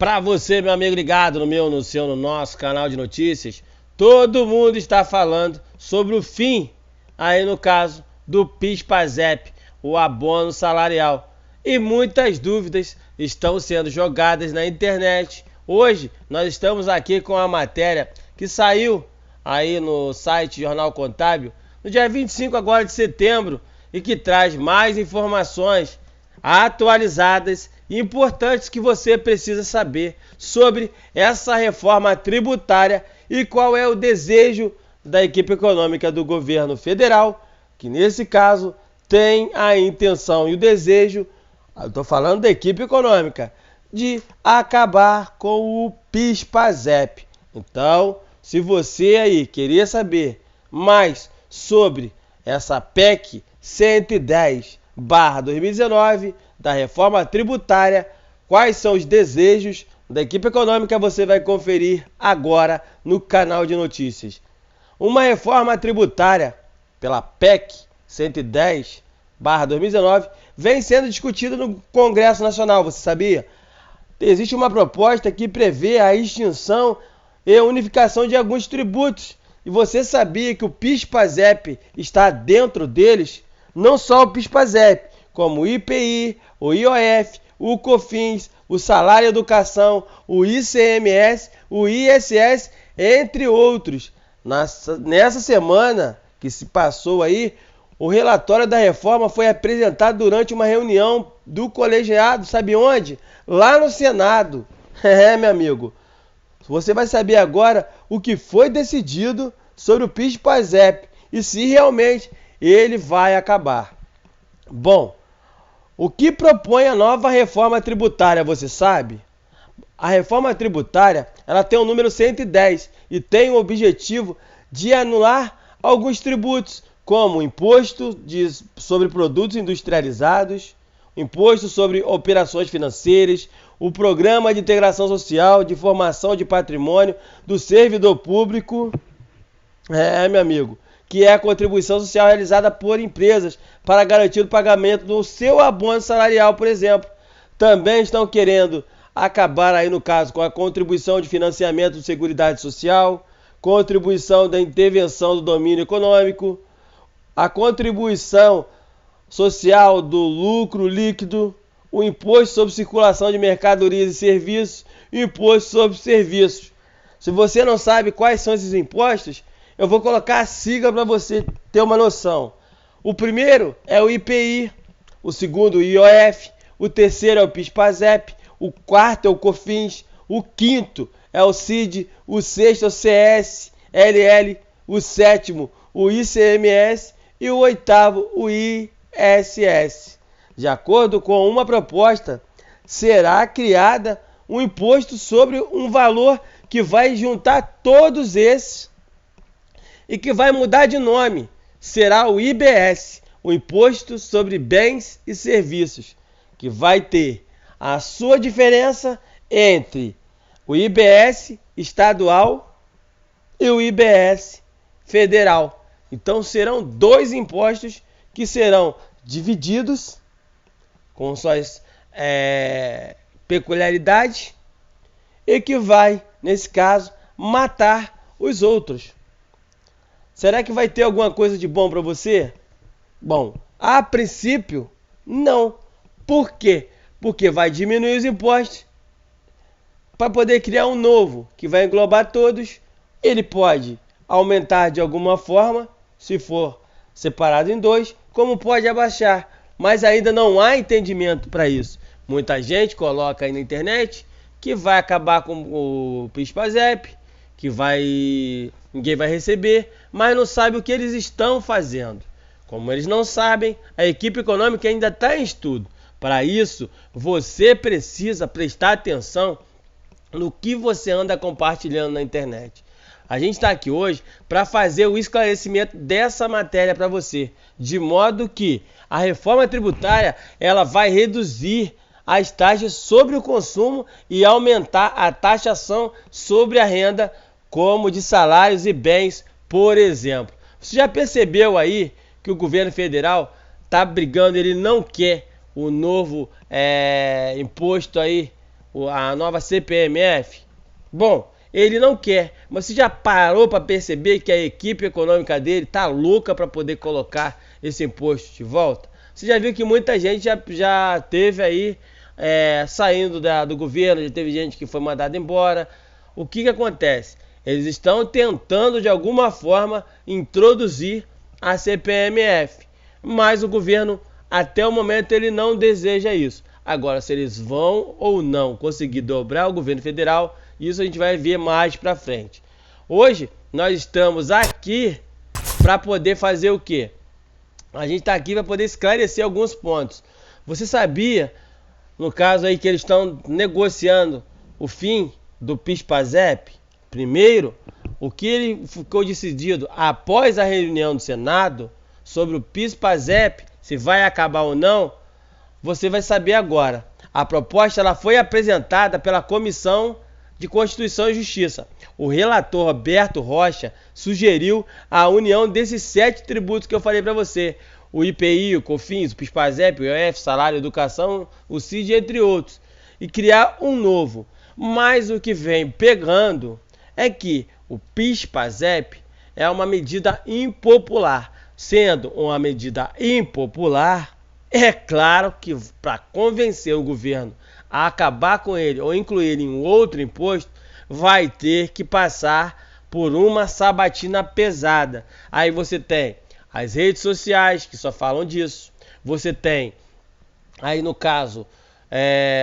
Para você, meu amigo ligado no meu, no seu, no nosso canal de notícias, todo mundo está falando sobre o fim, aí no caso, do PIS/PASEP, o abono salarial. E muitas dúvidas estão sendo jogadas na internet. Hoje nós estamos aqui com a matéria que saiu aí no site Jornal Contábil, no dia 25 agora de setembro, e que traz mais informações atualizadas e importantes que você precisa saber sobre essa reforma tributária e qual é o desejo da equipe econômica do governo federal, que nesse caso tem a intenção e o desejo, eu estou falando da equipe econômica, de acabar com o PIS/PASEP. Então, se você aí queria saber mais sobre essa PEC 110/2019 da reforma tributária, quais são os desejos da equipe econômica, você vai conferir agora no canal de notícias. Uma reforma tributária pela PEC 110/2019 vem sendo discutida no Congresso Nacional, você sabia? Existe uma proposta que prevê a extinção e unificação de alguns tributos. E você sabia que o PIS/PASEP está dentro deles? Não só o PIS/PASEP, como o IPI, o IOF, o COFINS, o Salário Educação, o ICMS, o ISS, entre outros. Nessa semana que se passou aí, o relatório da reforma foi apresentado durante uma reunião do colegiado, sabe onde? Lá no Senado. Meu amigo, você vai saber agora o que foi decidido sobre o PIS/PASEP e se realmente ele vai acabar. Bom, o que propõe a nova reforma tributária, você sabe? A reforma tributária, ela tem o número 110 e tem o objetivo de anular alguns tributos, como o imposto sobre produtos industrializados, imposto sobre operações financeiras, o Programa de Integração Social de Formação de Patrimônio do Servidor Público, meu amigo, que é a contribuição social realizada por empresas para garantir o pagamento do seu abono salarial, por exemplo. Também estão querendo acabar aí, no caso, com a contribuição de financiamento de Seguridade Social, contribuição da intervenção do domínio econômico, a contribuição social do lucro líquido, o imposto sobre circulação de mercadorias e serviços e o imposto sobre serviços. Se você não sabe quais são esses impostos, eu vou colocar a sigla para você ter uma noção. O primeiro é o IPI, o segundo o IOF, o terceiro é o PIS/PASEP, o quarto é o COFINS, o quinto é o CID, o sexto é o CSLL, o sétimo o ICMS e o oitavo o ISS. De acordo com uma proposta, será criada um imposto sobre um valor que vai juntar todos esses e que vai mudar de nome. Será o IBS, o Imposto sobre Bens e Serviços, que vai ter a sua diferença entre o IBS estadual e o IBS federal. Então serão dois impostos que serão divididos com suas peculiaridades e que vai, nesse caso, matar os outros. Será que vai ter alguma coisa de bom para você? Bom, a princípio, não. Por quê? Porque vai diminuir os impostos para poder criar um novo que vai englobar todos. Ele pode aumentar de alguma forma, se for separado em dois, como pode abaixar. Mas ainda não há entendimento para isso. Muita gente coloca aí na internet que vai acabar com o PIS/PASEP, que ninguém vai receber, mas não sabe o que eles estão fazendo. Como eles não sabem, a equipe econômica ainda está em estudo. Para isso, você precisa prestar atenção no que você anda compartilhando na internet. A gente está aqui hoje para fazer o esclarecimento dessa matéria para você, de modo que a reforma tributária ela vai reduzir as taxas sobre o consumo e aumentar a taxação sobre a renda, como de salários e bens, por exemplo. Você já percebeu aí que o governo federal está brigando, ele não quer o novo imposto aí a nova CPMF? Bom, ele não quer, mas você já parou para perceber que a equipe econômica dele tá louca para poder colocar esse imposto de volta? Você já viu que muita gente já teve aí saindo do governo, já teve gente que foi mandada embora. O que acontece? Eles estão tentando de alguma forma introduzir a CPMF, mas o governo até o momento ele não deseja isso. Agora, se eles vão ou não conseguir dobrar o governo federal, isso a gente vai ver mais pra frente. Hoje nós estamos aqui para poder fazer o quê? A gente está aqui para poder esclarecer alguns pontos. Você sabia, no caso aí, que eles estão negociando o fim do PIS/PASEP? Primeiro, o que ele ficou decidido após a reunião do Senado sobre o PIS/PASEP, se vai acabar ou não, você vai saber agora. A proposta ela foi apresentada pela Comissão de Constituição e Justiça. O relator Roberto Rocha sugeriu a união desses 7 tributos que eu falei para você: o IPI, o COFINS, o PIS/PASEP, o IOF, salário, educação, o CID, entre outros, e criar um novo. Mas o que vem pegando é que o PIS/PASEP é uma medida impopular. Sendo uma medida impopular, é claro que para convencer o governo a acabar com ele ou incluir em um outro imposto, vai ter que passar por uma sabatina pesada. Aí você tem as redes sociais que só falam disso. Você tem, aí no caso,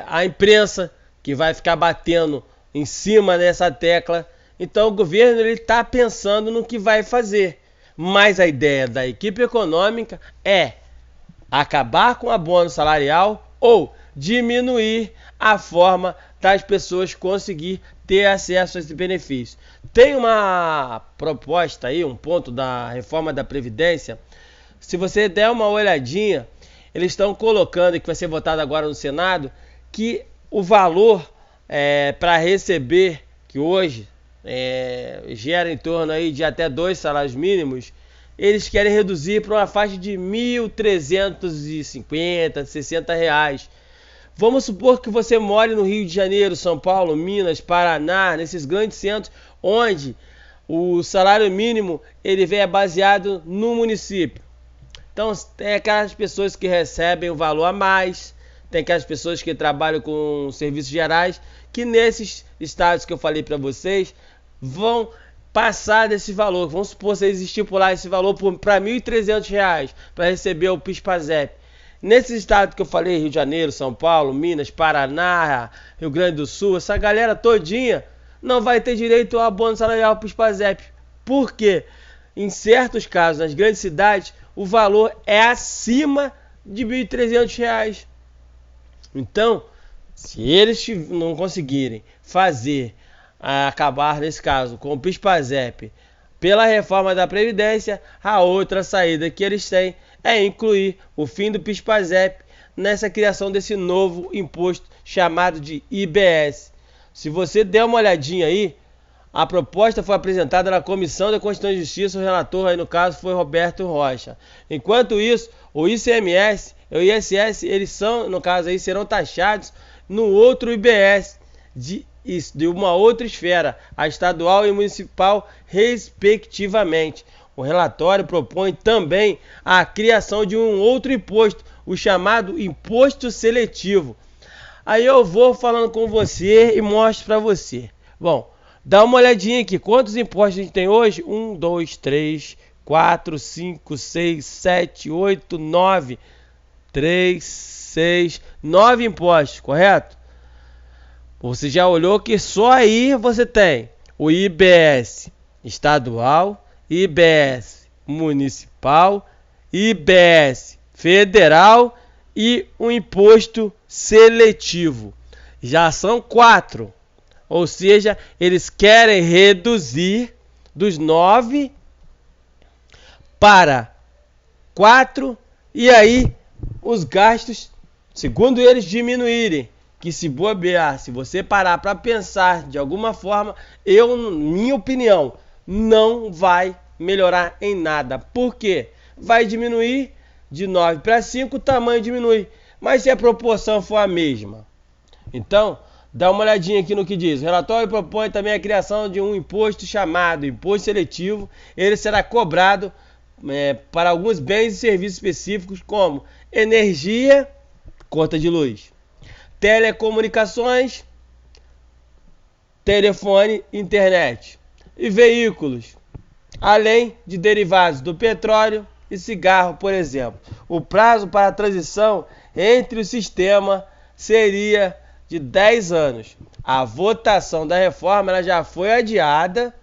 a imprensa que vai ficar batendo em cima dessa tecla. Então o governo está pensando no que vai fazer. Mas a ideia da equipe econômica é acabar com o abono salarial ou diminuir a forma das pessoas conseguir ter acesso a esse benefício. Tem uma proposta aí, um ponto da reforma da Previdência. Se você der uma olhadinha, eles estão colocando, que vai ser votado agora no Senado, que o valor para receber, que hoje gera em torno aí de até 2 salários mínimos, eles querem reduzir para uma faixa de R$ 1.350, R$ 60. Vamos supor que você more no Rio de Janeiro, São Paulo, Minas, Paraná, nesses grandes centros, onde o salário mínimo ele é baseado no município. Então tem aquelas pessoas que recebem o valor a mais, tem aquelas pessoas que trabalham com serviços gerais, que nesses estados que eu falei para vocês, vão passar desse valor. Vamos supor que eles estipular esse valor para R$ 1.300 para receber o PIS/PASEP. Nesses estados que eu falei, Rio de Janeiro, São Paulo, Minas, Paraná, Rio Grande do Sul, essa galera todinha não vai ter direito ao abono salarial PIS/PASEP. Por quê? Em certos casos, nas grandes cidades, o valor é acima de R$ 1.300. Então, se eles não conseguirem acabar nesse caso com o PIS/PASEP pela reforma da Previdência, a outra saída que eles têm é incluir o fim do PIS/PASEP nessa criação desse novo imposto chamado de IBS. Se você der uma olhadinha aí, a proposta foi apresentada na Comissão da Constituição e Justiça, o relator aí no caso foi Roberto Rocha. Enquanto isso, o ICMS e o ISS, eles são, no caso aí, serão taxados no outro IBS de uma outra esfera, a estadual e municipal, respectivamente. O relatório propõe também a criação de um outro imposto, o chamado imposto seletivo. Aí eu vou falando com você e mostro para você. Bom, dá uma olhadinha aqui. Quantos impostos a gente tem hoje? 1, 2, 3, 4, 5, 6, 7, 8, 9. 3, 6, 9 impostos, correto? Você já olhou que só aí você tem o IBS estadual, IBS municipal, IBS federal e um imposto seletivo. Já são 4. Ou seja, eles querem reduzir dos 9 para 4 e aí os gastos, segundo eles, diminuírem. Que se bobear, se você parar para pensar de alguma forma, minha opinião, não vai melhorar em nada. Por quê? Vai diminuir de 9 para 5, o tamanho diminui. Mas se a proporção for a mesma, então Dá uma olhadinha aqui no que diz. O relatório propõe também a criação de um imposto chamado imposto seletivo. Ele será cobrado para alguns bens e serviços específicos como energia, conta de luz, telecomunicações, telefone, internet e veículos, além de derivados do petróleo e cigarro, por exemplo. O prazo para a transição entre o sistema seria de 10 anos. A votação da reforma ela já foi adiada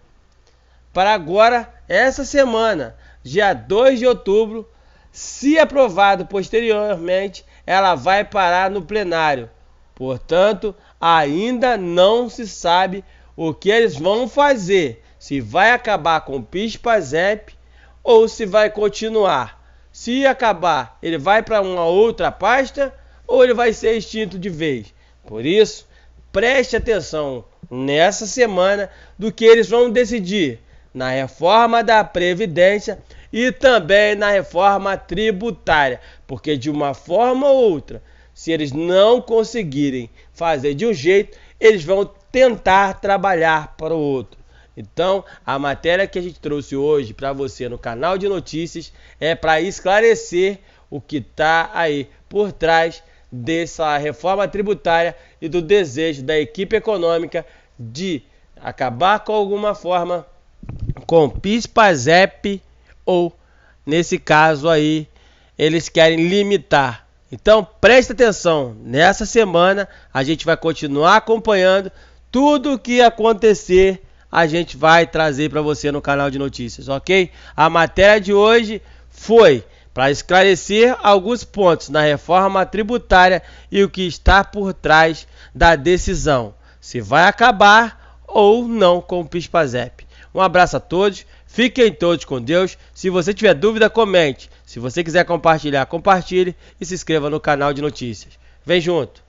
para agora, essa semana, dia 2 de outubro. Se aprovado posteriormente, ela vai parar no plenário. Portanto, ainda não se sabe o que eles vão fazer. Se vai acabar com o PIS/PASEP ou se vai continuar. Se acabar, ele vai para uma outra pasta ou ele vai ser extinto de vez. Por isso, preste atenção nessa semana do que eles vão decidir na reforma da Previdência e também na reforma tributária. Porque de uma forma ou outra, se eles não conseguirem fazer de um jeito, eles vão tentar trabalhar para o outro. Então, a matéria que a gente trouxe hoje para você no canal de notícias é para esclarecer o que está aí por trás dessa reforma tributária e do desejo da equipe econômica de acabar com alguma forma com PIS/PASEP ou, nesse caso aí, eles querem limitar. Então, preste atenção, nessa semana a gente vai continuar acompanhando tudo o que acontecer, a gente vai trazer para você no canal de notícias, ok? A matéria de hoje foi para esclarecer alguns pontos na reforma tributária e o que está por trás da decisão, se vai acabar ou não com o PIS/PASEP. Um abraço a todos, fiquem todos com Deus. Se você tiver dúvida, comente. Se você quiser compartilhar, compartilhe e se inscreva no canal de notícias. Vem junto!